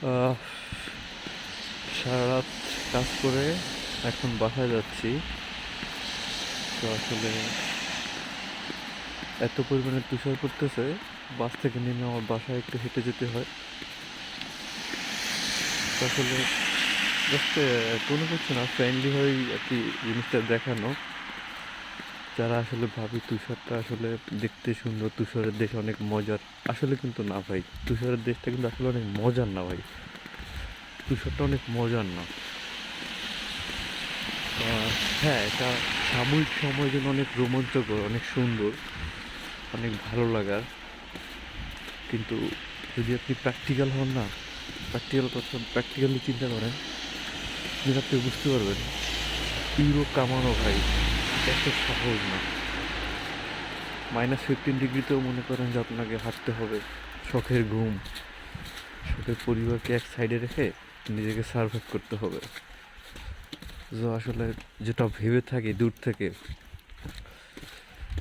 আহ, সারা রাত কাজ করে এখন বাসায় যাচ্ছি। তো আসলে এত পরিমাণে তুষার পড়তেছে, বাস থেকে নেমে আমার বাসায় একটু হেঁটে যেতে হয়। তো আসলে জাস্ট কোনো কিছু না, ফ্রেন্ডলি হয়েই আর কি জিনিসটা দেখানো। যারা আসলে ভাবি তুষারটা আসলে দেখতে সুন্দর, তুষারের দেশ অনেক মজার, আসলে কিন্তু না ভাই। তুষারের দেশটা কিন্তু আসলে অনেক মজার না ভাই, তুষারটা অনেক মজার না। হ্যাঁ, এটা সাময়িক সময়ের জন্য অনেক রোমাঞ্চকর, অনেক সুন্দর, অনেক ভালো লাগার। কিন্তু যদি আপনি প্র্যাকটিক্যাল হন না, প্র্যাকটিক্যালি চিন্তা করেন, যেটা আপনি বুঝতে পারবেন ইউরো কামানো ভাই এটা এত সহজ না। -15 ডিগ্রিতেও মনে করেন যে আপনাকে হাঁটতে হবে, শখের ঘুম, শখের পরিবারকে এক সাইডে রেখে নিজেকে সার্ভাইভ করতে হবে। তো আসলে যেটা ভেবে থাকি দূর থেকে,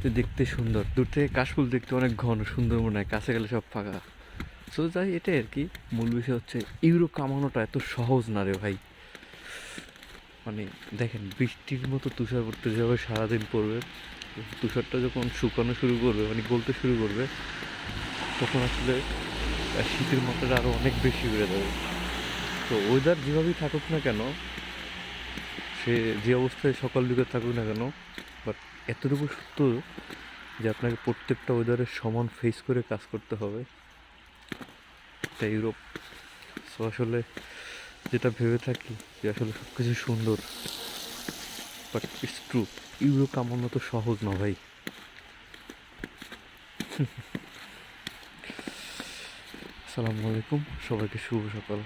যে দেখতে সুন্দর, দূর থেকে কাশফুল দেখতে অনেক ঘন সুন্দর মনে হয়, কাছে গেলে সব ফাঁকা। সো যাই, এটাই আর কি। মূল বিষয় হচ্ছে ইউরো কামানোটা এত সহজ না রে ভাই। মানে দেখেন, বৃষ্টির মতো তুষার পড়তে যাবে, সারাদিন পড়বে, তুষারটা যখন শুকানো শুরু করবে, মানে গলতে শুরু করবে, তখন আসলে শীতের মাত্রাটা আরও অনেক বেশি বেড়ে যাবে। তো ওয়েদার যেভাবেই থাকুক না কেন, সে যে অবস্থায় সকাল দিকে থাকুক না কেন, বাট এতটুকু সত্য যে আপনাকে প্রত্যেকটা ওয়েদারের সমান ফেস করে কাজ করতে হবে। এটা ইউরোপ। সো আসলে যেটা ভেবে থাকি যে আসলে সব কিছু সুন্দর, বাট ইটস ট্রু, ইউরো কামানো তো সহজ না ভাই। আসসালামু আলাইকুম, সবাইকে শুভ সকাল।